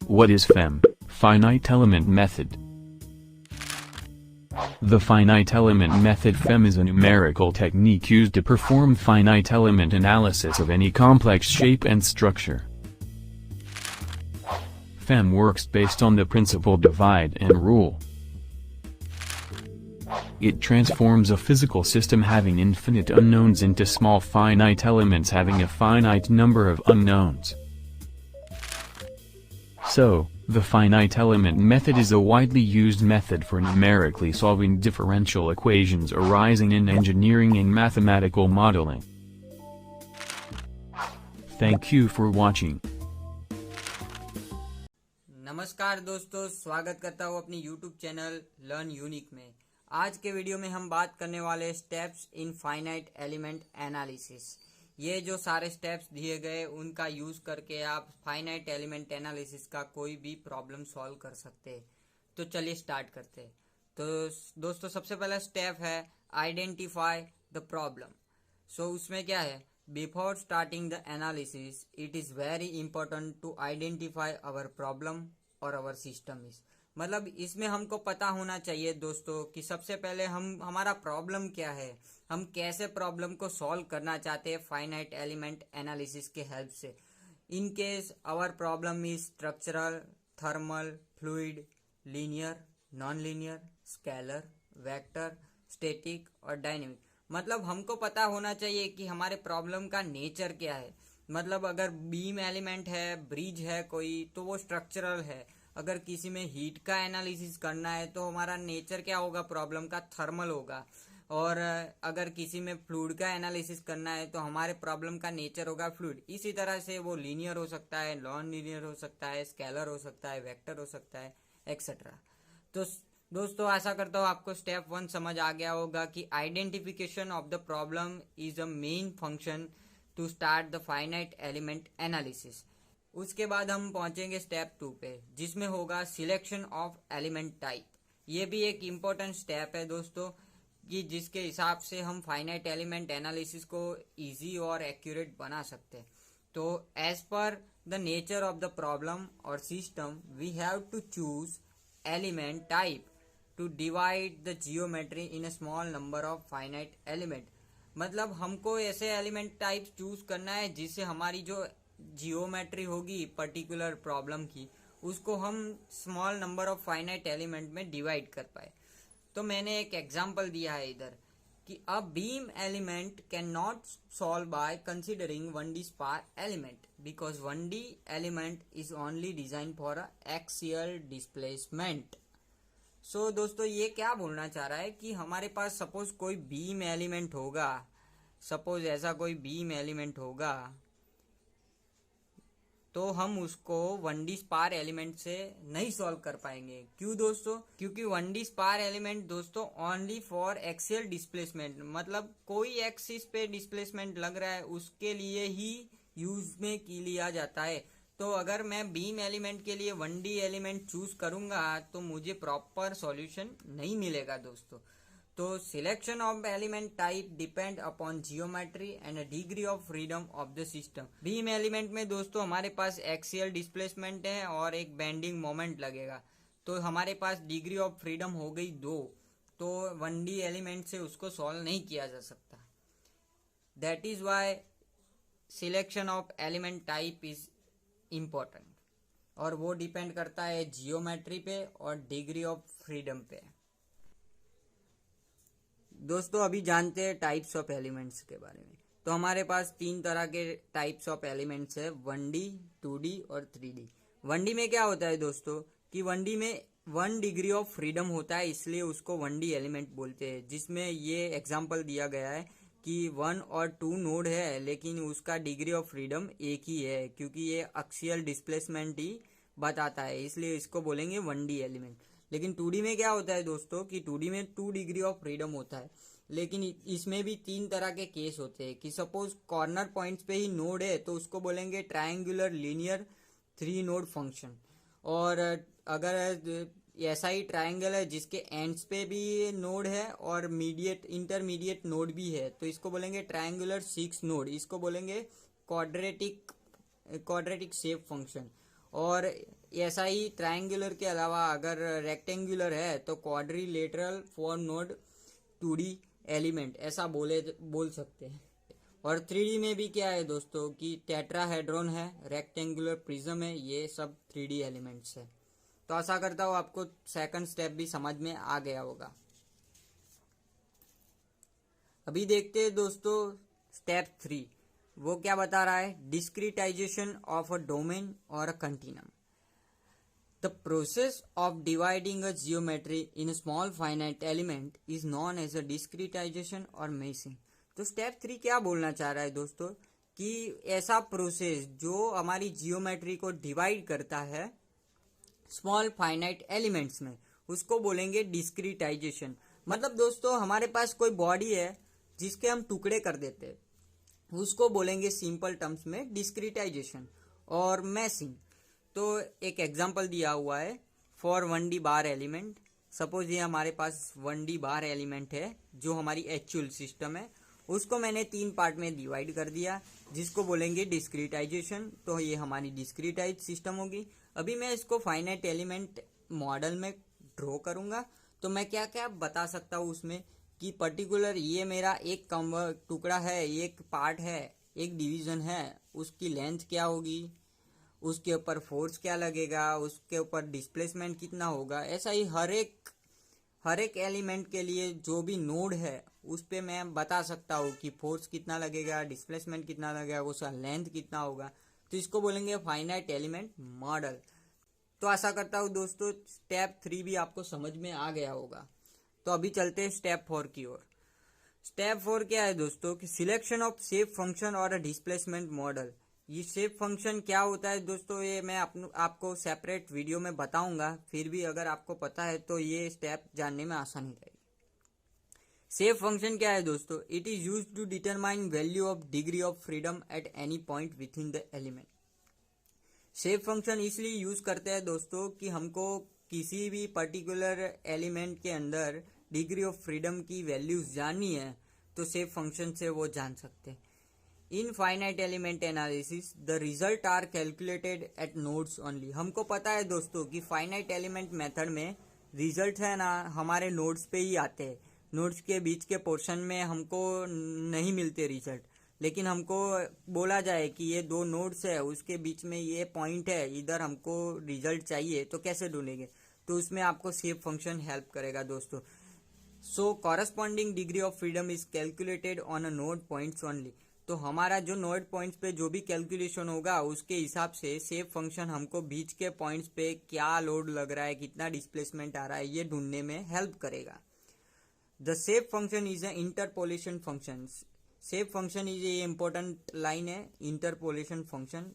What is FEM, finite element method? The finite element method FEM is a numerical technique used to perform finite element analysis of any complex shape and structure. FEM works based on the principle divide and rule. It transforms a physical system having infinite unknowns into small finite elements having a finite number of unknowns. So, the finite element method is a widely used method for numerically solving differential equations arising in engineering and mathematical modeling. Thank you for watching. नमस्कार दोस्तों, स्वागत करता हूँ अपनी YouTube channel learn unique में। आज के video में हम बात करने वाले steps in finite element analysis. ये जो सारे स्टेप्स दिए गए उनका यूज करके आप फाइनाइट एलिमेंट एनालिसिस का कोई भी प्रॉब्लम सॉल्व कर सकते हैं। तो चलिए स्टार्ट करते हैं। तो दोस्तों, सबसे पहला स्टेप है आइडेंटिफाई द प्रॉब्लम। सो उसमें क्या है, before starting the analysis it is very important to identify our problem और आवर सिस्टम इज। मतलब इसमें हमको पता होना चाहिए दोस्तों कि सबसे पहले हमारा प्रॉब्लम क्या है, हम कैसे प्रॉब्लम को सॉल्व करना चाहते हैं फाइनाइट एलिमेंट एनालिसिस के हेल्प से। In case our problem is structural, thermal, fluid, linear, non linear, scalar, vector, static और डायनेमिक। मतलब हमको पता होना चाहिए कि हमारे प्रॉब्लम का नेचर क्या है। मतलब अगर बीम एलिमेंट है, ब्रिज है कोई, तो वो स्ट्रक्चरल है। अगर किसी में हीट का एनालिसिस करना है तो हमारा नेचर क्या होगा, प्रॉब्लम का थर्मल होगा। और अगर किसी में फ्लूइड का एनालिसिस करना है तो हमारे प्रॉब्लम का नेचर होगा फ्लूइड। इसी तरह से वो लीनियर हो सकता है, नॉन लीनियर हो सकता है, स्केलर हो सकता है, वेक्टर हो सकता है, एक्सेट्रा। तो दोस्तों, आशा करता हूँ आपको स्टेप 1 समझ आ गया होगा कि identification of the problem is a main function to start the finite element analysis. उसके बाद हम पहुंचेंगे स्टेप 2 पे, जिसमें होगा सिलेक्शन ऑफ एलिमेंट टाइप। ये भी एक इम्पोर्टेंट स्टेप है दोस्तों, कि जिसके हिसाब से हम फाइनाइट एलिमेंट एनालिसिस को इजी और एक्यूरेट बना सकते हैं। तो as per the nature of the problem और system we have to choose element type to divide the geometry in a small number of finite element. मतलब हमको ऐसे एलिमेंट टाइप चूज करना है जिससे हमारी जो जियोमेट्री होगी पर्टिकुलर प्रॉब्लम की, उसको हम small number of finite element में डिवाइड कर पाए। तो मैंने एक एग्जांपल दिया है इधर कि a beam element can not solve by considering 1D spar element because 1D element is only design for a axial displacement. So दोस्तों, ये क्या बोलना चाह रहा है कि हमारे पास सपोज कोई बीम एलिमेंट होगा, सपोज ऐसा कोई बीम एलिमेंट होगा, तो हम उसको 1D स्पार एलिमेंट से नहीं सॉल्व कर पाएंगे। क्यों दोस्तों? क्योंकि 1D स्पार एलिमेंट दोस्तों ओनली फॉर एक्सियल डिस्प्लेसमेंट, मतलब कोई एक्सिस पे डिस्प्लेसमेंट लग रहा है उसके लिए ही यूज में की लिया जाता है। तो अगर मैं बीम एलिमेंट के लिए 1D एलिमेंट चूज करूंगा तो मुझे प्रॉपर सॉल्यूशन नहीं मिलेगा दोस्तों। तो selection of element type depend upon geometry and degree of freedom of the system. Beam element में दोस्तों हमारे पास एक्सियल डिस्प्लेसमेंट है और एक बेंडिंग मोमेंट लगेगा, तो हमारे पास डिग्री ऑफ फ्रीडम हो गई 2, तो 1D एलिमेंट से उसको सॉल्व नहीं किया जा सकता। That is why selection of element type is important, और वो डिपेंड करता है जियोमेट्री पे और डिग्री ऑफ फ्रीडम पे। दोस्तों, अभी जानते हैं टाइप्स ऑफ एलिमेंट्स के बारे में। तो हमारे पास 3 तरह के टाइप्स ऑफ एलिमेंट्स है, 1D, 2D और 3D। 1D में क्या होता है दोस्तों कि 1D में 1 डिग्री ऑफ फ्रीडम होता है, इसलिए उसको 1D एलिमेंट बोलते हैं। जिसमें ये एग्जांपल दिया गया है कि 1 और 2 नोड है लेकिन उसका डिग्री ऑफ फ्रीडम एक ही है, क्योंकि ये एक्सियल डिस्प्लेसमेंट ही बताता है, इसलिए इसको बोलेंगे 1D एलिमेंट। लेकिन 2D में क्या होता है दोस्तों कि 2D में 2 डिग्री ऑफ फ्रीडम होता है, लेकिन इसमें भी 3 तरह के केस होते हैं कि सपोज कॉर्नर पॉइंट्स पे ही नोड है तो उसको बोलेंगे ट्रायंगुलर लीनियर 3 नोड फंक्शन। और अगर ऐसा ही ट्रायंगल है जिसके एंड्स पे भी नोड है और मीडिएट इंटरमीडिएट नोड भी है, तो इसको बोलेंगे ट्रायंगुलर 6 नोड, इसको बोलेंगे क्वाड्रेटिक शेप फंक्शन। और ऐसा ही ट्रायंगुलर के अलावा अगर रेक्टेंगुलर है तो quadrilateral four node 2D element ऐसा बोल सकते हैं। और 3D में भी क्या है दोस्तों कि टेट्राहेड्रॉन है, रेक्टेंगुलर प्रिज्म है, ये सब 3D एलिमेंट्स है। तो आशा करता हूँ आपको सेकंड स्टेप भी समझ में आ गया होगा। अभी देखते हैं दोस्तों स्टेप 3, वो क्या बता रहा है, डिस्क्रिटाइजेशन ऑफ अ डोमेन और a continuum. The process of dividing a geometry in a small finite element is known as a discretization और मेशिंग। तो स्टेप 3 क्या बोलना चाह रहा है दोस्तों कि ऐसा प्रोसेस जो हमारी जियोमेट्री को डिवाइड करता है स्मॉल फाइनाइट एलिमेंट्स में, उसको बोलेंगे डिस्क्रिटाइजेशन। मतलब दोस्तों हमारे पास कोई बॉडी है जिसके हम टुकड़े कर देते हैं, उसको बोलेंगे सिंपल टर्म्स में डिस्क्रिटाइजेशन और मैशिंग। तो एक एग्जांपल दिया हुआ है for 1D bar element. Suppose ये हमारे पास 1D बार एलिमेंट है जो हमारी एक्चुअल सिस्टम है, उसको मैंने 3 पार्ट में डिवाइड कर दिया जिसको बोलेंगे डिस्क्रिटाइजेशन। तो ये हमारी डिस्क्रिटाइज सिस्टम होगी। अभी मैं इसको फाइनाइट एलिमेंट मॉडल में ड्रॉ करूंगा तो मैं क्या क्या बता सकता हूँ उसमें कि पर्टिकुलर ये मेरा एक टुकड़ा है, एक पार्ट है, एक डिवीजन है, उसकी लेंथ क्या होगी, उसके ऊपर फोर्स क्या लगेगा, उसके ऊपर डिस्प्लेसमेंट कितना होगा। ऐसा ही हर एक एलिमेंट के लिए जो भी नोड है उस पे मैं बता सकता हूँ कि फोर्स कितना लगेगा, डिस्प्लेसमेंट कितना लगेगा, उसका लेंथ कितना होगा। तो इसको बोलेंगे फाइनाइट एलिमेंट मॉडल। तो आशा करता हूँ दोस्तों स्टेप 3 भी आपको समझ में आ गया होगा। तो अभी चलते हैं स्टेप 4 की ओर। स्टेप 4 क्या है दोस्तों कि सिलेक्शन ऑफ शेप फंक्शन और अ डिस्प्लेसमेंट मॉडल। ये शेप फंक्शन क्या होता है दोस्तों, ये मैं आपको सेपरेट वीडियो में बताऊंगा, फिर भी अगर आपको पता है तो ये स्टेप जानने में आसानी रहेगी। शेप फंक्शन क्या है दोस्तों, it is used to determine value of degree of freedom at any point within the element. Shape function इसलिए यूज करते हैं दोस्तों कि हमको किसी भी पर्टिकुलर एलिमेंट के अंदर डिग्री ऑफ फ्रीडम की वैल्यूज जाननी है तो शेप फंक्शन से वो जान सकते हैं। In finite element analysis the result are calculated at nodes only. हमको पता है दोस्तों कि फाइनाइट एलिमेंट मेथड में रिजल्ट है ना हमारे नोड्स पे ही आते हैं। नोड्स के बीच के पोर्शन में हमको नहीं मिलते रिजल्ट, लेकिन हमको बोला जाए कि ये 2 नोड्स है, उसके बीच में ये पॉइंट है, इधर हमको रिजल्ट चाहिए, तो कैसे ढूंढेंगे? तो उसमें आपको शेप फंक्शन हेल्प करेगा दोस्तों। So corresponding degree of freedom is calculated on a node points only. तो हमारा जो नोड पॉइंट्स पे जो भी कैलकुलेशन होगा उसके हिसाब से शेप फंक्शन हमको बीच के पॉइंट्स पे क्या लोड लग रहा है, कितना डिस्प्लेसमेंट आ रहा है, ये ढूंढने में हेल्प करेगा। The shape function is a interpolation function. Shape function is ये इंपॉर्टेंट लाइन है, इंटरपोलेशन फंक्शन।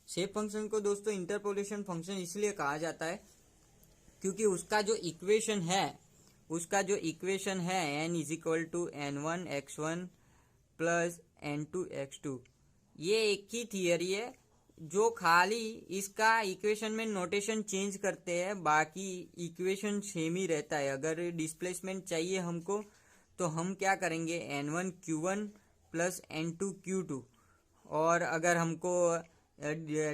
शेप फंक्शन को दोस्तों इंटरपोलेशन फंक्शन इसलिए कहा जाता है क्योंकि उसका जो इक्वेशन है n is equal to n1 x1 plus n2 x2, ये एक ही थियरी है जो खाली इसका इक्वेशन में नोटेशन चेंज करते हैं, बाकी इक्वेशन सेम ही रहता है। अगर डिस्प्लेसमेंट चाहिए हमको तो हम क्या करेंगे, n1 q1 plus n2 q2, और अगर हमको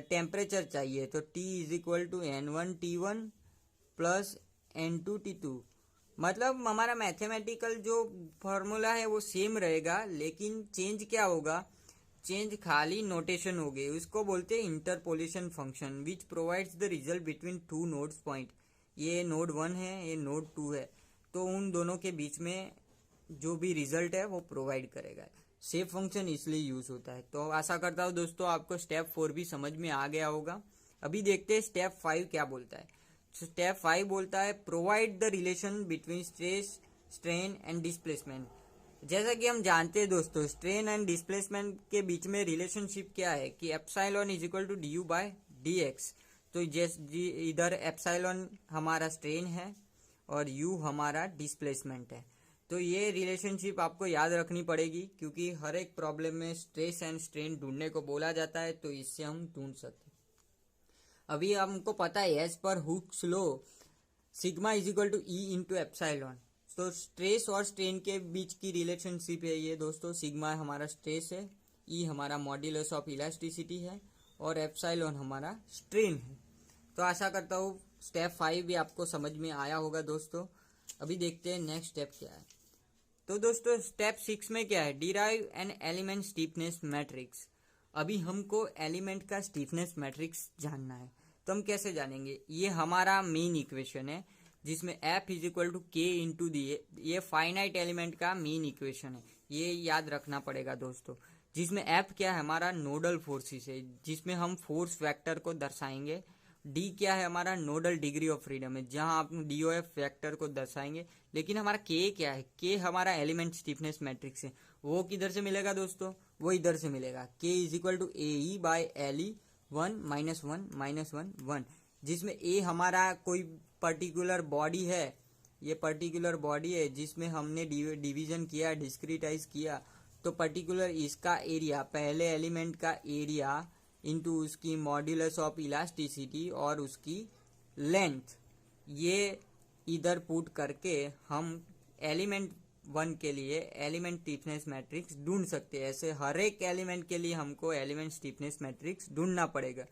टेम्परेचर चाहिए तो T is equal to n1 t1 plus n2 t2। मतलब हमारा मैथमेटिकल जो फॉर्मूला है वो सेम रहेगा, लेकिन चेंज क्या होगा, चेंज खाली नोटेशन हो गई। उसको बोलते हैं interpolation function which provides the result between 2 nodes point. ये नोड 1 है, ये नोड 2 है, तो उन दोनों के बीच में जो भी रिजल्ट है वो प्रोवाइड करेगा। शेप फंक्शन इसलिए यूज होता है। तो आशा करता हूँ दोस्तों आपको स्टेप 4 भी समझ में आ गया होगा। अभी देखते हैं स्टेप 5 क्या बोलता है। स्टेप 5 बोलता है provide the relation between stress, strain and displacement. जैसा कि हम जानते हैं दोस्तों स्ट्रेन एंड डिस्प्लेसमेंट के बीच में रिलेशनशिप क्या है कि epsilon is equal to D by D X. तो इधर एप्सिलॉन हमारा स्ट्रेन है और यू हमारा डिस्प्लेसमेंट है। तो ये रिलेशनशिप आपको याद रखनी पड़ेगी क्योंकि हर एक प्रॉब्लम में स्ट्रेस एंड स्ट्रेन ढूंढने को बोला जाता है, तो इससे हम ढूंढ सकते हैं। अभी हमको पता है as per Hooke's law sigma is equal to E into epsilon. तो स्ट्रेस और स्ट्रेन के बीच की रिलेशनशिप है ये दोस्तों। सिग्मा हमारा स्ट्रेस है, ई हमारा मॉड्यूलस ऑफ इलास्टिसिटी है और एप्सिलॉन हमारा स्ट्रेन है। तो आशा करता हूँ स्टेप 5 भी आपको समझ में आया होगा दोस्तों। अभी देखते हैं नेक्स्ट स्टेप क्या है। तो दोस्तों स्टेप 6 में क्या है, derive an element stiffness matrix. अभी हमको एलिमेंट का स्टीफनेस मैट्रिक्स जानना है। तो हम कैसे जानेंगे, ये हमारा मेन इक्वेशन है जिसमें F इज इक्वल टू के इंटू दी, ये फाइनाइट एलिमेंट का मेन इक्वेशन है, ये याद रखना पड़ेगा दोस्तों। जिसमें F क्या है, हमारा नोडल फोर्सेस है जिसमें हम फोर्स वेक्टर को दर्शाएंगे। D क्या है, हमारा नोडल डिग्री ऑफ फ्रीडम है जहां आप DOF वेक्टर को दर्शाएंगे। लेकिन हमारा K क्या है, K हमारा एलिमेंट स्टीफनेस मैट्रिक्स है। वो किधर से मिलेगा दोस्तों, वो इधर से मिलेगा। K is equal to AE by LE 1 -1 -1 1, जिसमें A हमारा कोई पर्टिकुलर बॉडी है, ये पर्टिकुलर बॉडी है जिसमें हमने डिवीजन किया, डिस्क्रिटाइज किया। तो पर्टिकुलर इसका एरिया, पहले एलिमेंट का एरिया इंटू उसकी मॉड्यूलस ऑफ इलास्टिसिटी और उसकी लेंथ, ये इधर पुट करके हम एलिमेंट 1 के लिए एलिमेंट स्टीफनेस मैट्रिक्स ढूंढ सकते हैं। ऐसे हर एक एलिमेंट के लिए हमको एलिमेंट स्टीफनेस मैट्रिक्स ढूंढना पड़ेगा।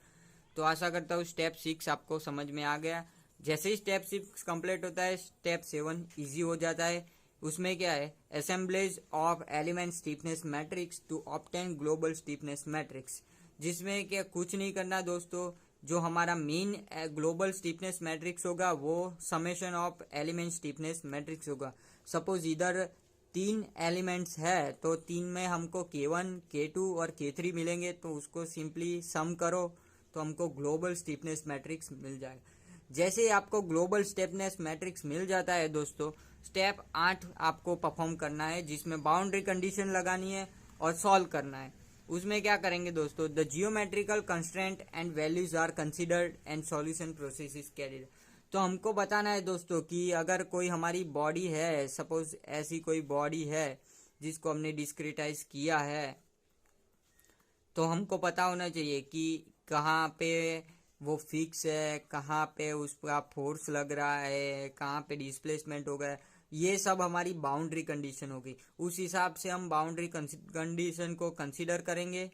तो आशा करता हूँ स्टेप 6 आपको समझ में आ गया। जैसे ही स्टेप 6 कंप्लीट होता है स्टेप 7 इजी हो जाता है। उसमें क्या है, assemblage of element stiffness matrix to obtain global stiffness matrix, जिसमें क्या कुछ नहीं करना दोस्तों। जो हमारा मेन ग्लोबल स्टीफनेस मैट्रिक्स होगा वो summation of element stiffness matrix होगा। सपोज इधर 3 एलिमेंट्स है तो 3 में हमको K1, K2 और K3 मिलेंगे, तो उसको सिंपली सम करो तो हमको ग्लोबल स्टीफनेस मैट्रिक्स मिल जाएगा। जैसे ही आपको ग्लोबल स्टीफनेस मैट्रिक्स मिल जाता है दोस्तों, स्टेप 8 आपको परफॉर्म करना है जिसमें बाउंड्री कंडीशन लगानी है और सॉल्व करना है। उसमें क्या करेंगे दोस्तों, the geometrical constraint and values are considered and solution process is carried. तो हमको बताना है दोस्तों कि अगर कोई हमारी बॉडी है, सपोज ऐसी कोई बॉडी है जिसको हमने डिस्क्रिटाइज किया है, तो हमको पता होना चाहिए कि कहाँ पे वो फिक्स है, कहाँ पे उसका फोर्स लग रहा है, कहाँ पे डिस्प्लेसमेंट हो गया। ये सब हमारी बाउंड्री कंडीशन होगी। उस हिसाब से हम बाउंड्री कंडीशन को कंसीडर करेंगे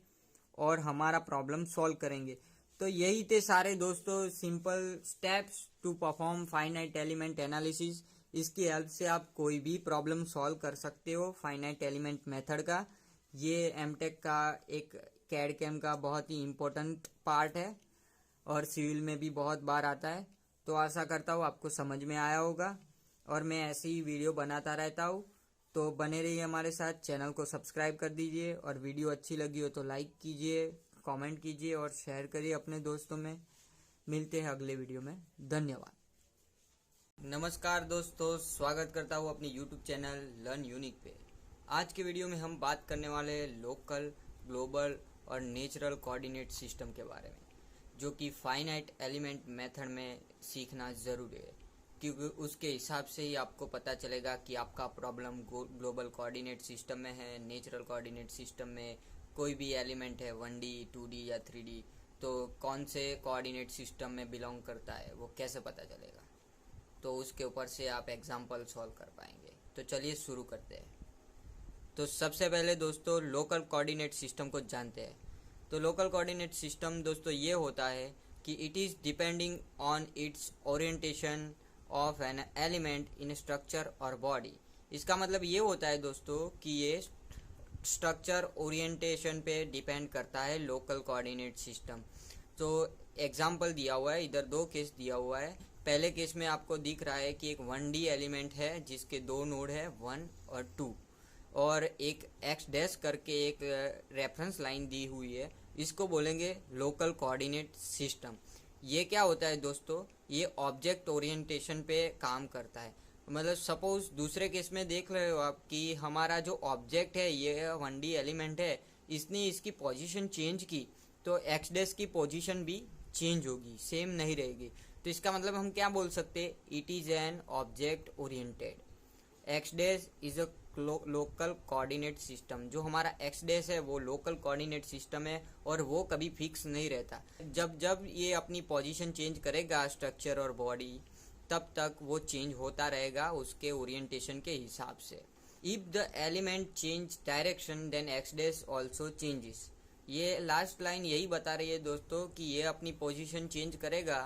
और हमारा प्रॉब्लम सॉल्व करेंगे। तो यही थे सारे दोस्तों simple steps to perform finite element analysis. इसकी हेल्प से आप कोई भी प्रॉब्लम सॉल्व कर सकते हो फाइनाइट एलिमेंट मेथड का। ये एमटेक का एक कैड कैम का बहुत ही इम्पोर्टेंट पार्ट है और सिविल में भी बहुत बार आता है। तो आशा करता हूँ आपको समझ में आया होगा और मैं ऐसे ही वीडियो बनाता रहता हूँ। तो बने रहिए हमारे साथ, चैनल को सब्सक्राइब कर दीजिए और वीडियो अच्छी लगी हो तो लाइक कीजिए, कमेंट कीजिए और शेयर करिए अपने दोस्तों में। मिलते हैं अगले वीडियो में, धन्यवाद। नमस्कार दोस्तों, स्वागत करता हूँ अपने यूट्यूब चैनल लर्न यूनिक पे। आज के वीडियो में हम बात करने वाले हैं लोकल, ग्लोबल और नेचुरल कोऑर्डिनेट सिस्टम के बारे में, जो कि फाइनाइट एलिमेंट मेथड में सीखना ज़रूरी है, क्योंकि उसके हिसाब से ही आपको पता चलेगा कि आपका प्रॉब्लम ग्लोबल कोऑर्डिनेट सिस्टम में है, नेचुरल कोऑर्डिनेट सिस्टम में कोई भी एलिमेंट है 1D, 2D या 3D, तो कौन से कोऑर्डिनेट सिस्टम में बिलोंग करता है वो कैसे पता चलेगा। तो उसके ऊपर से आप एग्जाम्पल सॉल्व कर पाएंगे। तो चलिए शुरू करते हैं। तो सबसे पहले दोस्तों लोकल कोऑर्डिनेट सिस्टम को जानते हैं। तो लोकल कोऑर्डिनेट सिस्टम दोस्तों ये होता है कि it is depending on it's orientation of an element in structure और बॉडी। इसका मतलब ये होता है दोस्तों कि ये स्ट्रक्चर ओरिएंटेशन पे डिपेंड करता है लोकल कोऑर्डिनेट सिस्टम। तो एग्जांपल दिया हुआ है, इधर 2 केस दिया हुआ है। पहले केस में आपको दिख रहा है कि एक 1D एलिमेंट है जिसके 2 नोड है 1 और 2, और एक x डैश करके एक रेफरेंस लाइन दी हुई है, इसको बोलेंगे लोकल कोऑर्डिनेट सिस्टम। ये क्या होता है दोस्तों, ये ऑब्जेक्ट ओरिएंटेशन पे काम करता है। मतलब सपोज दूसरे केस में देख रहे हो आप कि हमारा जो ऑब्जेक्ट है ये 1D एलिमेंट है, इसने इसकी पोजीशन चेंज की तो x डैश की पोजीशन भी चेंज होगी, सेम नहीं रहेगी। तो इसका मतलब हम क्या बोल सकते हैं, it is an object oriented. x dash is a local coordinate system. जो हमारा x डैश है वो लोकल कोऑर्डिनेट सिस्टम है और वो कभी फिक्स नहीं रहता। जब जब ये अपनी पोजीशन चेंज करेगा स्ट्रक्चर और बॉडी, तब तक वो चेंज होता रहेगा उसके ओरिएंटेशन के हिसाब से। If the element change direction then x dash also changes. ये लास्ट लाइन यही बता रही है दोस्तों कि ये अपनी पोजीशन चेंज करेगा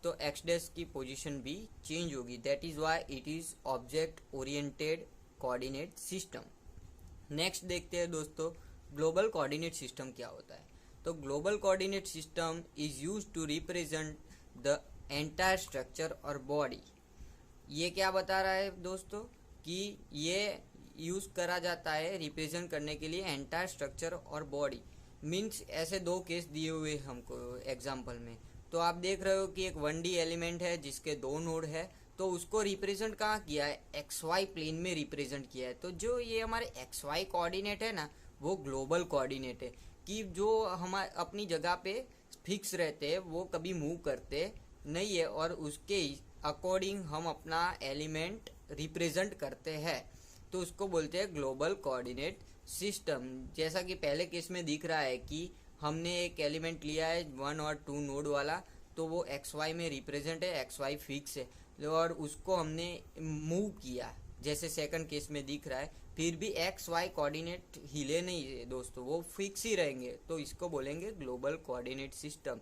तो एक्स डैश की पोजीशन भी चेंज होगी। That is why it is object oriented coordinate system. Next देखते हैं दोस्तों ग्लोबल कोऑर्डिनेट सिस्टम क्या होता है। तो global coordinate system is used to represent the entire structure और बॉडी। ये क्या बता रहा है दोस्तों कि ये यूज करा जाता है रिप्रेजेंट करने के लिए एंटायर स्ट्रक्चर और बॉडी। मीन्स ऐसे दो केस दिए हुए हमको एग्जाम्पल में। तो आप देख रहे हो कि एक 1D एलिमेंट है जिसके दो नोड है, तो उसको रिप्रेजेंट कहाँ किया है, XY प्लेन में रिप्रेजेंट किया है। तो जो ये हमारे XY कोऑर्डिनेट है ना, वो ग्लोबल कोऑर्डिनेट है कि जो हमारे अपनी जगह पे फिक्स रहते हैं, वो कभी मूव करते नहीं है और उसके अकॉर्डिंग हम अपना एलिमेंट रिप्रेजेंट करते हैं, तो उसको बोलते हैं ग्लोबल कोऑर्डिनेट सिस्टम। जैसा कि पहले केस में दिख रहा है कि हमने एक एलिमेंट लिया है 1 और 2 नोड वाला, तो वो XY में रिप्रेजेंट है, XY फिक्स है, और उसको हमने मूव किया जैसे सेकंड केस में दिख रहा है, फिर भी XY कोऑर्डिनेट हिले नहीं है दोस्तों, वो फिक्स ही रहेंगे, तो इसको बोलेंगे global coordinate system.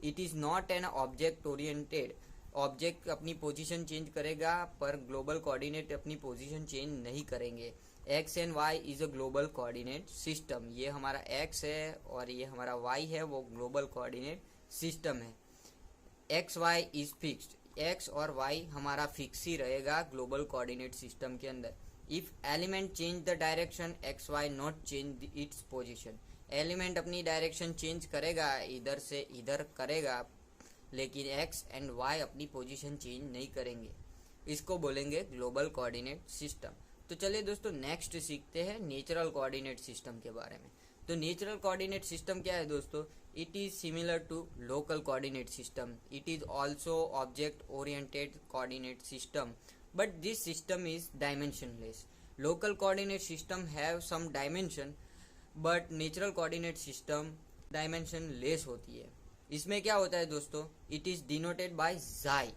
It is not an object oriented. Object अपनी पोजीशन चेंज करेगा पर ग्लोबल कोऑर्डिनेट अपनी पोजीशन चेंज नहीं करेंगे। X and Y is a global coordinate system. ये हमारा एक्स है और ये हमारा वाई है, वो ग्लोबल कोऑर्डिनेट सिस्टम है। X Y is fixed. X और वाई हमारा फिक्स ही रहेगा ग्लोबल कोऑर्डिनेट सिस्टम के अंदर। If element change the direction X Y not change its position. Element अपनी डायरेक्शन चेंज करेगा, इधर से इधर करेगा, लेकिन एक्स एंड वाई अपनी पोजीशन चेंज नहीं करेंगे। इसको बोलेंगे ग्लोबल कोऑर्डिनेट सिस्टम। तो चलिए दोस्तों नेक्स्ट सीखते हैं नेचुरल कोऑर्डिनेट सिस्टम के बारे में। तो नेचुरल कोऑर्डिनेट सिस्टम क्या है दोस्तों? It is similar to local coordinate system. It is also object oriented coordinate system, but this system is dimensionless. Local coordinate system have some dimension, but natural coordinate system dimensionless होती है। इसमें क्या होता है दोस्तों? It is denoted by जाई।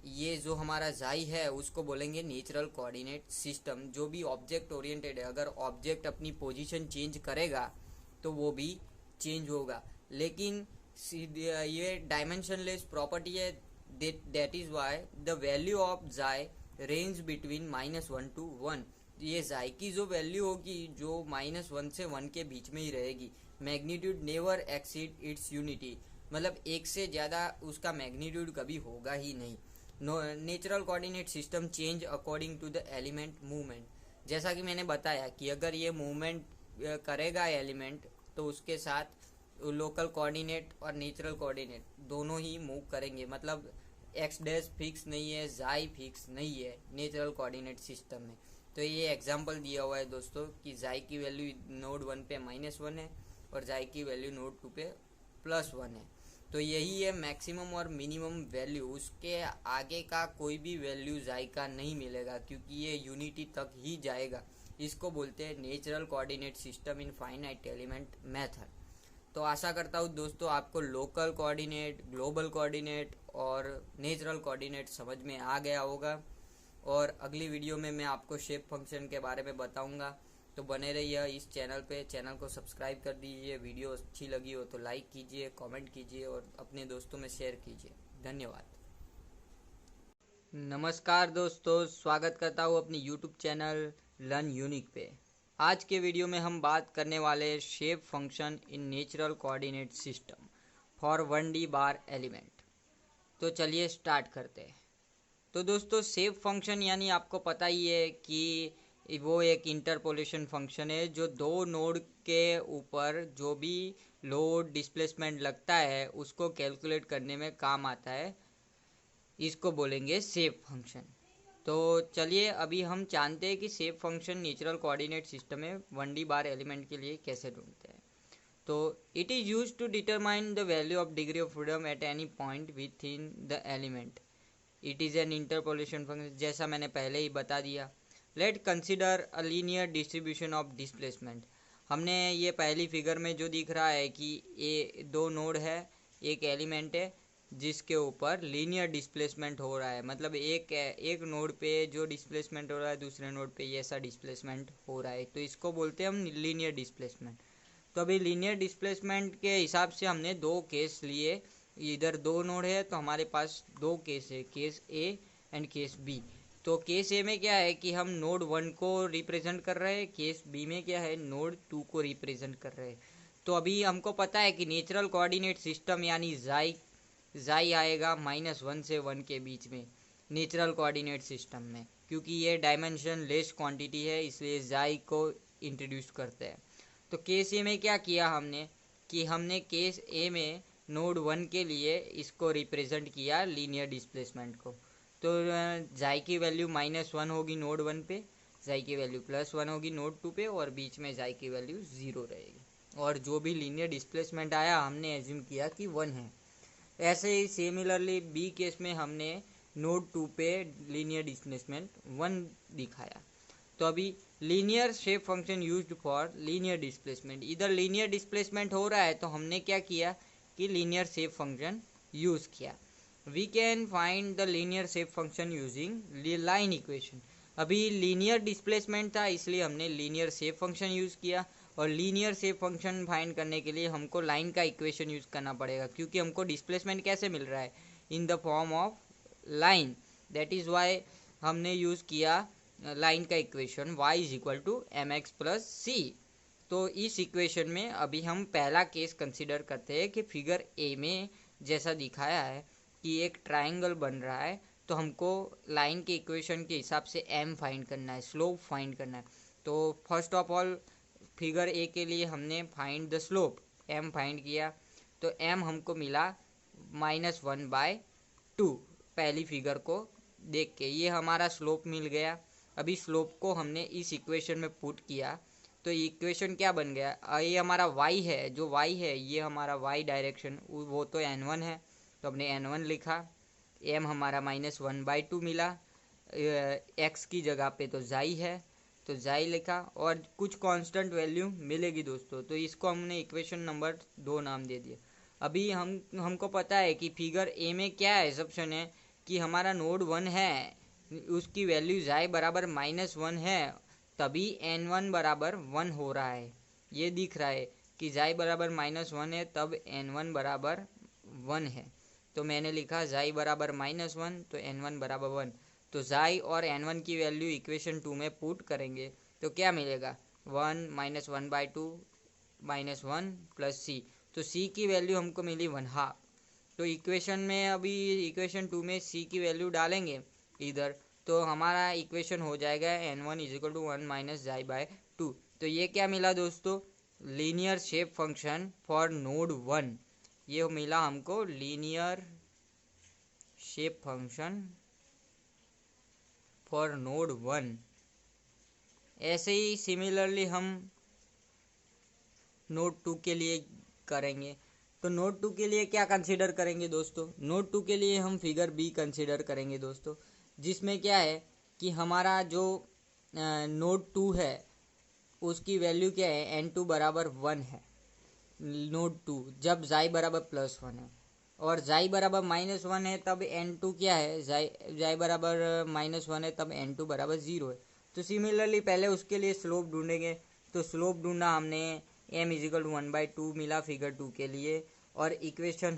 ये जो हमारा जाई है उसको बोलेंगे नेचुरल कोऑर्डिनेट सिस्टम। जो भी ऑब्जेक्ट ओरिएंटेड है, अगर ऑब्जेक्ट अपनी पोजीशन चेंज करेगा तो वो भी चेंज होगा, लेकिन ये डायमेंशनलेस प्रॉपर्टी है। That is why the value of जाई रेंज बिटवीन -1 to 1। ये जाई की जो वैल्यू होगी जो -1 से 1 के बीच में ही रहेगी। Magnitude never exceed it's unity, मतलब एक से ज़्यादा उसका मैग्नीट्यूड कभी होगा ही नहीं। Natural coordinate system change according to the element movement. जैसा कि मैंने बताया कि अगर ये मूवमेंट करेगा एलिमेंट, तो उसके साथ लोकल कोऑर्डिनेट और नेचुरल कोऑर्डिनेट दोनों ही मूव करेंगे। मतलब एक्स डैश फिक्स नहीं है, जाई फिक्स नहीं है नेचुरल कोऑर्डिनेट सिस्टम में। तो ये एग्जांपल दिया हुआ है दोस्तों कि जाई की वैल्यू नोड 1 पे -1 है और जाई की वैल्यू नोड 2 पे +1 है। तो यही है मैक्सिमम और मिनिमम वैल्यू। उसके आगे का कोई भी वैल्यू जाई का नहीं मिलेगा, क्योंकि ये यूनिटी तक ही जाएगा। इसको बोलते हैं natural coordinate system in finite element method. तो आशा करता हूँ दोस्तों आपको लोकल कोऑर्डिनेट, ग्लोबल कोऑर्डिनेट और नेचुरल कोऑर्डिनेट समझ में आ गया होगा। और अगली वीडियो में मैं आपको शेप फंक्शन के बारे में बताऊंगा। तो बने रहिए इस चैनल पे। चैनल को सब्सक्राइब कर दीजिए। वीडियो अच्छी लगी हो तो लाइक कीजिए, कमेंट कीजिए और अपने दोस्तों में शेयर कीजिए। धन्यवाद। नमस्कार दोस्तों, स्वागत करता हूँ अपनी यूट्यूब चैनल लर्न यूनिक पे। आज के वीडियो में हम बात करने वाले shape function in natural coordinate system for 1D bar element. तो चलिए स्टार्ट करते हैं। तो दोस्तों शेप फंक्शन यानी आपको पता ही है कि वो एक इंटरपोलेशन फंक्शन है जो दो नोड के ऊपर जो भी लोड डिस्प्लेसमेंट लगता है उसको कैलकुलेट करने में काम आता है। इसको बोलेंगे शेप फंक्शन। तो चलिए अभी हम जानते हैं कि shape function natural coordinate system में 1D बार एलिमेंट के लिए कैसे ढूंढते हैं। तो it is used to determine the value of degree of freedom at any point within the element. It is an interpolation function, जैसा मैंने पहले ही बता दिया। Let consider a linear distribution of displacement. हमने ये पहली फिगर में जो दिख रहा है कि ये दो नोड है, एक एलिमेंट है जिसके ऊपर लीनियर डिस्प्लेसमेंट हो रहा है। मतलब एक नोड पे जो डिस्प्लेसमेंट हो रहा है दूसरे नोड पे ऐसा डिस्प्लेसमेंट हो रहा है, तो इसको बोलते हैं हम लीनियर डिस्प्लेसमेंट। तो अभी लीनियर डिस्प्लेसमेंट के हिसाब से हमने दो केस लिए। इधर 2 नोड है तो हमारे पास 2 केस है, case A and case B. तो केस ए में क्या है कि हम नोड 1 को रिप्रेजेंट कर रहे हैं, केस बी में क्या है नोड 2 को रिप्रेजेंट कर रहे हैं। तो अभी हमको पता है कि नेचुरल कोऑर्डिनेट सिस्टम यानी जाई आएगा -1 से 1 के बीच में नेचुरल कोऑर्डिनेट सिस्टम में, क्योंकि ये डायमेंशन लेस क्वांटिटी है इसलिए जाई को इंट्रोड्यूस करते हैं। तो केस ए में क्या किया हमने कि हमने केस ए में नोड 1 के लिए इसको रिप्रेजेंट किया लीनियर डिस्प्लेसमेंट को। तो जाई की वैल्यू -1 होगी नोड 1 पे, जाई की वैल्यू +1 होगी नोड 2 पे, और बीच में जाई की वैल्यू 0 रहेगी, और जो भी लीनियर डिस्प्लेसमेंट आया हमने एज्यूम किया कि 1 है। ऐसे ही सिमिलरली बी केस में हमने नोड 2 पे लीनियर डिस्प्लेसमेंट 1 दिखाया। तो अभी linear shape function used for linear displacement, इधर लीनियर डिस्प्लेसमेंट हो रहा है तो हमने क्या किया कि लीनियर शेप फंक्शन यूज किया। We can find the linear shape function using line equation. अभी लीनियर डिस्प्लेसमेंट था इसलिए हमने लीनियर शेप फंक्शन यूज किया, और लीनियर शेप फंक्शन फाइंड करने के लिए हमको लाइन का इक्वेशन यूज करना पड़ेगा, क्योंकि हमको डिस्प्लेसमेंट कैसे मिल रहा है in the form of line. That is Y हमने यूज किया लाइन का इक्वेशन y = mx + c। तो इस इक्वेशन में अभी हम पहला केस कंसिडर करते हैं कि फिगर ए में जैसा दिखाया है कि एक ट्राइंगल बन रहा है, तो हमको लाइन के इक्वेशन के हिसाब से m फाइंड करना है, स्लोप फाइंड करना है। तो first of all figure A के लिए हमने find the slope m find किया, तो m हमको मिला -1/2 पहली फिगर को देख के, ये हमारा स्लोप मिल गया। अभी स्लोप को हमने इस इक्वेशन में पुट किया तो इक्वेशन क्या बन गया, ये हमारा y है, जो y है ये हमारा y डायरेक्शन, वो तो n1 है तो हमने n1 लिखा, m हमारा -1/2 मिला, x की जगह पे तो जाई है तो जाई लिखा, और कुछ कांस्टेंट वैल्यू मिलेगी दोस्तों, तो इसको हमने इक्वेशन नंबर 2 नाम दे दिया। अभी हमको पता है कि फिगर ए में क्या एसम्पशन है कि हमारा नोड 1 है, उसकी वैल्यू जाई बराबर -1 है, तभी n1 बराबर 1 हो रहा है। ये दिख रहा है कि जाई बराबर -1 है तब n1 बराबर 1 है, तो मैंने लिखा जाई बराबर -1 तो n1 बराबर 1। तो जाई और n1 की वैल्यू इक्वेशन 2 में पुट करेंगे तो क्या मिलेगा 1 -1/2 -1 + c, तो c की वैल्यू हमको मिली 1/2। तो इक्वेशन में अभी इक्वेशन 2 में c की वैल्यू डालेंगे इधर, तो हमारा इक्वेशन हो जाएगा n1 = 1 - जाई/2। तो ये क्या मिला दोस्तों, linear shape function for node 1, ये मिला हमको linear shape function for node 1। ऐसे ही सिमिलरली हम नोड 2 के लिए करेंगे। तो नोड 2 के लिए क्या कंसीडर करेंगे दोस्तों, नोड 2 के लिए हम फिगर बी कंसीडर करेंगे दोस्तों, जिसमें क्या है कि हमारा जो नोड 2 है उसकी वैल्यू क्या है n2 बराबर 1 है नोड 2, जब जाई बराबर +1 है, और जाई बराबर -1 है तब n2 क्या है, जाई बराबर -1 है तब n2 बराबर 0 है। तो सिमिलरली पहले उसके लिए स्लोप ढूंढेंगे, तो स्लोप ढूंढना हमने m = 1/2 मिला फिगर 2 के लिए, और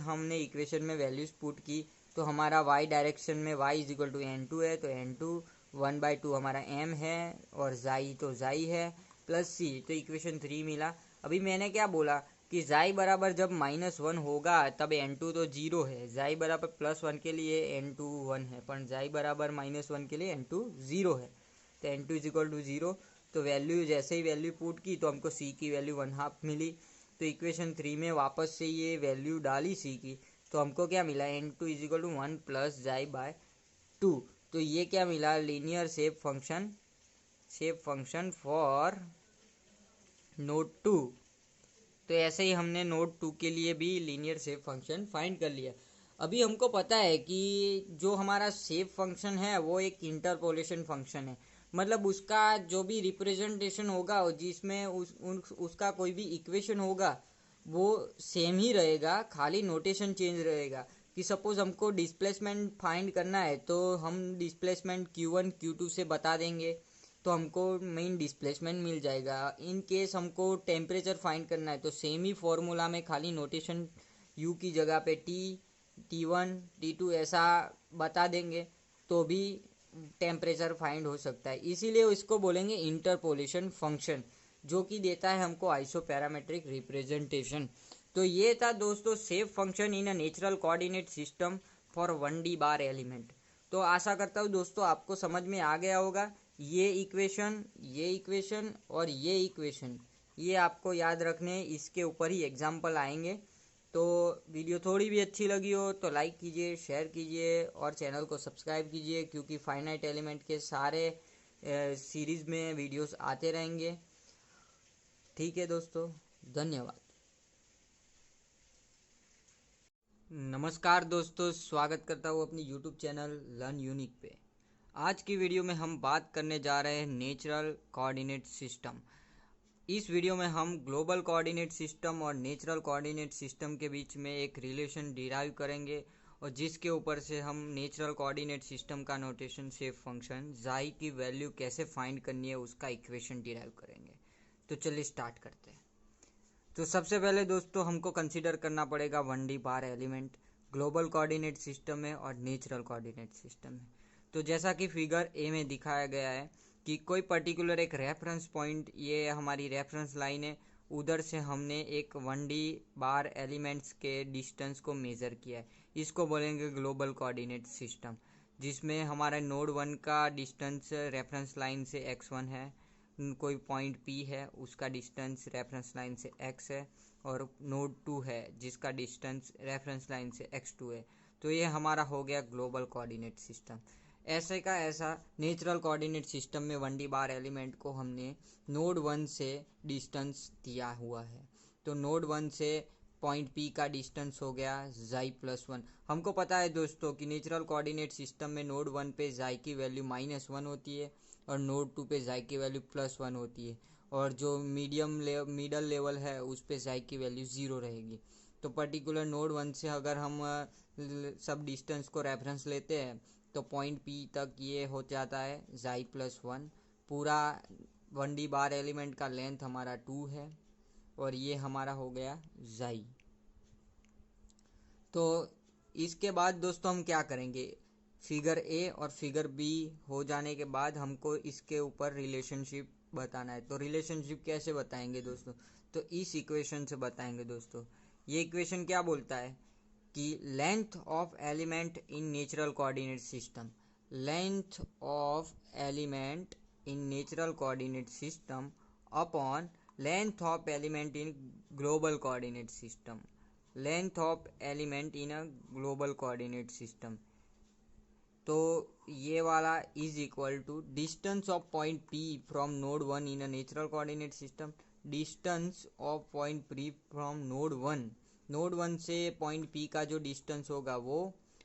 हमने इक्वेशन में वैल्यूज पुट की, तो हमारा y डायरेक्शन में y = n2 है, तो n2 1/2 हमारा m है, और जाई तो जाई है +c, तो इक्वेशन 3 मिला। अभी मैंने क्या बोला कि जाई बराबर जब -1 होगा तब n2 तो 0 है, जाई बराबर +1 के लिए n2 1 है, पर जाई बराबर -1 के लिए n2 0 है, तो n2 = 0। तो वैल्यू जैसे ही वैल्यू पुट की तो हमको c की वैल्यू 1/2 मिली, तो इक्वेशन 3 में वापस से ये वैल्यू डाली c की, तो हमको क्या मिला n2 = 1 + जाई/2। तो ये क्या मिला linear shape function for node 2। तो ऐसे ही हमने नोड 2 के लिए भी लीनियर शेप फंक्शन फाइंड कर लिया। अभी हमको पता है कि जो हमारा शेप फंक्शन है वो एक इंटरपोलेशन फंक्शन है, मतलब उसका जो भी रिप्रेजेंटेशन होगा जिसमें उसका कोई भी इक्वेशन होगा वो सेम ही रहेगा, खाली नोटेशन चेंज रहेगा। कि सपोज हमको डिस्प्लेसमेंट फाइंड करना है तो हम डिस्प्लेसमेंट q1 q2 से बता देंगे तो हमको मेन डिस्प्लेसमेंट मिल जाएगा। इन केस हमको टेम्परेचर फाइंड करना है तो सेम ही फॉर्मूला में खाली नोटेशन u की जगह पे T T1 T2 ऐसा बता देंगे तो भी टेम्परेचर फाइंड हो सकता है। इसीलिए इसको बोलेंगे इंटरपोलेशन फंक्शन, जो कि देता है हमको आइसोपैरामेट्रिक रिप्रेजेंटेशन। तो ये था दोस्तों shape function in a natural coordinate system for 1D bar element. तो आशा करता हूँ दोस्तों आपको समझ में आ गया होगा। ये इक्वेशन और ये इक्वेशन ये आपको याद रखने, इसके ऊपर ही एग्जाम्पल आएंगे। तो वीडियो थोड़ी भी अच्छी लगी हो तो लाइक कीजिए, शेयर कीजिए और चैनल को सब्सक्राइब कीजिए, क्योंकि फाइनाइट एलिमेंट के सारे सीरीज़ में वीडियोस आते रहेंगे। ठीक है दोस्तों, धन्यवाद। नमस्कार दोस्तों, स्वागत करता हूँ अपनी यूट्यूब चैनल लर्न यूनिक पे। आज की वीडियो में हम बात करने जा रहे हैं नेचुरल कोऑर्डिनेट सिस्टम। इस वीडियो में हम ग्लोबल कोऑर्डिनेट सिस्टम और नेचुरल कोऑर्डिनेट सिस्टम के बीच में एक रिलेशन डिराइव करेंगे, और जिसके ऊपर से हम नेचुरल कोऑर्डिनेट सिस्टम का नोटेशन शेप फंक्शन जाई की वैल्यू कैसे फाइंड करनी है उसका इक्वेशन डिराइव करेंगे। तो चलिए स्टार्ट करते हैं। तो सबसे पहले दोस्तों हमको कंसीडर करना पड़ेगा 1D बार एलिमेंट ग्लोबल कोऑर्डिनेट सिस्टम में और नेचुरल कोऑर्डिनेट सिस्टम में। तो जैसा कि फिगर ए में दिखाया गया है कि कोई पर्टिकुलर एक रेफरेंस पॉइंट, ये हमारी रेफरेंस लाइन है, उधर से हमने एक 1D बार एलिमेंट्स के डिस्टेंस को मेज़र किया है। इसको बोलेंगे ग्लोबल कोऑर्डिनेट सिस्टम, जिसमें हमारा नोड 1 का डिस्टेंस रेफरेंस लाइन से x1 है, कोई पॉइंट P है उसका डिस्टेंस रेफरेंस लाइन से x है, और नोड 2 है जिसका डिस्टेंस रेफरेंस लाइन से x2 है। तो ये हमारा हो गया ग्लोबल कोऑर्डिनेट सिस्टम। ऐसे का ऐसा नेचुरल कोऑर्डिनेट सिस्टम में 1D बार एलिमेंट को हमने नोड 1 से डिस्टेंस दिया हुआ है। तो नोड 1 से पॉइंट P का डिस्टेंस हो गया xi+1। हमको पता है दोस्तों कि नेचुरल कोऑर्डिनेट सिस्टम में नोड 1 पे xi की वैल्यू -1 होती है और नोड 2 पे xi की वैल्यू +1 होती है, और जो मिडल लेवल है उस पे xi की वैल्यू 0 रहेगी। तो पर्टिकुलर नोड 1 से अगर हम सब डिस्टेंस को रेफरेंस लेते हैं तो पॉइंट P तक ये हो जाता है xi+1। पूरा 1D बार एलिमेंट का लेंथ हमारा 2 है और ये हमारा हो गया xi। तो इसके बाद दोस्तों हम क्या करेंगे, फिगर ए और फिगर बी हो जाने के बाद हमको इसके ऊपर रिलेशनशिप बताना है। तो रिलेशनशिप कैसे बताएंगे दोस्तों, तो इस इक्वेशन से बताएंगे दोस्तों। ये इक्वेशन क्या बोलता है कि length of element in natural coordinate system, length of element in natural coordinate system upon length of element in global coordinate system, length of element in a global coordinate system. तो ये वाला is equal to distance of point P from node 1 in a natural coordinate system, distance of point P from node 1 से point P का जो distance होगा वो,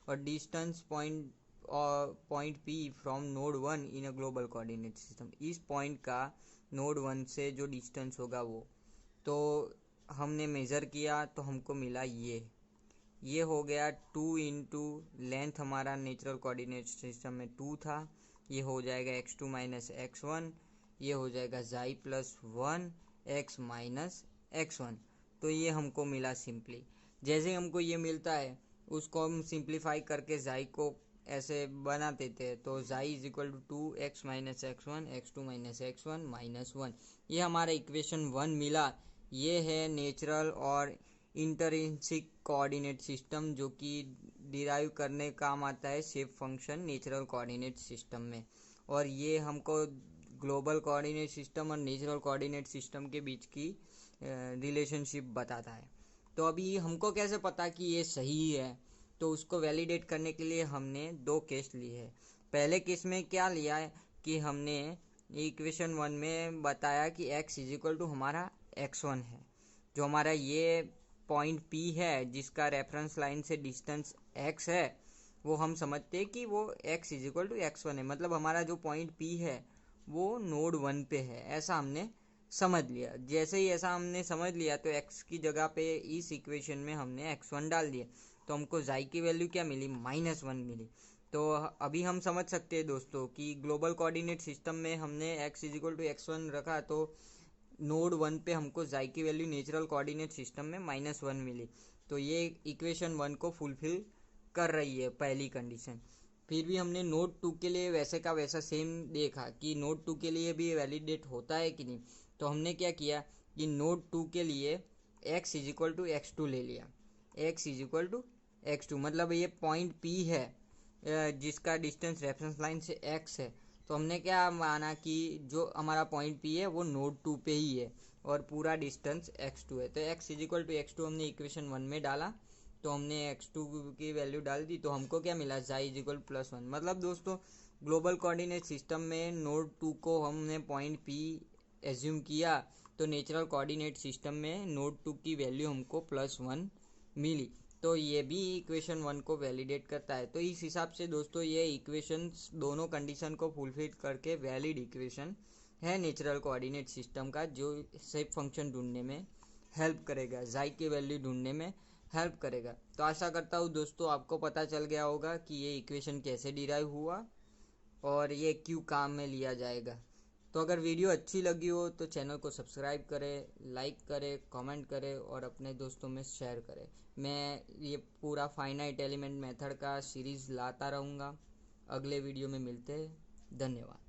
और distance point P from node 1 in a global coordinate system, इस point का node 1 से जो डिस्टेंस होगा वो। तो हमने मेज़र किया तो हमको मिला ये हो गया 2 इंटू लेंथ, हमारा नेचुरल कोऑर्डिनेट सिस्टम में 2 था, ये हो जाएगा x2 माइनस x1, ये हो जाएगा xi+1 x माइनस x1। तो ये हमको मिला सिंपली। जैसे हमको ये मिलता है उसको हम सिंप्लीफाई करके xi को ऐसे बना देते हैं। तो xi is equal to 2x minus x1 x2 minus x1 -1। ये हमारा इक्वेशन 1 मिला। ये है नेचुरल और इंटरिंसिक कोऑर्डिनेट सिस्टम, जो कि डिराइव करने काम आता है shape function natural coordinate system में। और ये हमको ग्लोबल कोऑर्डिनेट सिस्टम और नेचुरल कोऑर्डिनेट सिस्टम के बीच की रिलेशनशिप बताता है। तो अभी हमको कैसे पता कि ये सही है, तो उसको वैलिडेट करने के लिए हमने दो केस लिए हैं। पहले केस में क्या लिया है कि हमने इक्वेशन 1 में बताया कि x इज इक्वल टू हमारा x1 है, जो हमारा ये पॉइंट P है जिसका रेफरेंस लाइन से डिस्टेंस x है, वो हम समझते हैं कि वो x is equal to x1 है। मतलब हमारा जो पॉइंट P है वो नोड 1 पे है, ऐसा हमने समझ लिया। जैसे ही ऐसा हमने समझ लिया तो x की जगह पे इस इक्वेशन में हमने x1 डाल दिया, तो हमको xi की वैल्यू क्या मिली, -1 मिली। तो अभी हम समझ सकते हैं दोस्तों कि ग्लोबल कोऑर्डिनेट सिस्टम में हमने x is equal to x1 रखा, तो नोड 1 पे हमको xi की वैल्यू नेचुरल कोऑर्डिनेट सिस्टम में -1 मिली। तो ये इक्वेशन 1 को फुलफिल कर रही है पहली कंडीशन। फिर भी हमने नोड 2 के लिए वैसे का वैसा सेम देखा कि नोड 2 के लिए भी वैलिडेट होता है कि नहीं। तो हमने क्या किया कि नोड 2 के लिए x is equal to x2 ले लिया। x is equal to x2 मतलब ये पॉइंट P है जिसका डिस्टेंस रेफरेंस लाइन से x है। तो हमने क्या माना कि जो हमारा पॉइंट P है वो नोड 2 पे ही है और पूरा डिस्टेंस x2 है। तो x is equal to x2 हमने इक्वेशन 1 में डाला, तो हमने x2 की वैल्यू डाल दी, तो हमको क्या मिला y इज इक्वल प्लस 1। मतलब दोस्तों ग्लोबल कोऑर्डिनेट सिस्टम में नोड 2 को हमने पॉइंट P एज्यूम किया, तो नेचुरल कोऑर्डिनेट सिस्टम में नोड 2 की वैल्यू हमको प्लस 1 मिली। तो ये भी इक्वेशन 1 को वैलिडेट करता है। तो इस हिसाब से दोस्तों ये इक्वेशन दोनों कंडीशन को फुलफिल करके वैलिड इक्वेशन है नेचुरल कोऑर्डिनेट सिस्टम का, जो शेप फंक्शन ढूंढने में हेल्प करेगा, जाई की वैल्यू ढूंढने में हेल्प करेगा। तो आशा करता हूँ दोस्तों आपको पता चल गया होगा कि ये इक्वेशन कैसे डिराइव हुआ और ये क्यों काम में लिया जाएगा। तो अगर वीडियो अच्छी लगी हो तो चैनल को सब्सक्राइब करें, लाइक करें, कमेंट करें और अपने दोस्तों में शेयर करें। मैं ये पूरा फाइनाइट एलिमेंट मेथड का सीरीज़ लाता रहूँगा। अगले वीडियो में मिलते हैं। धन्यवाद।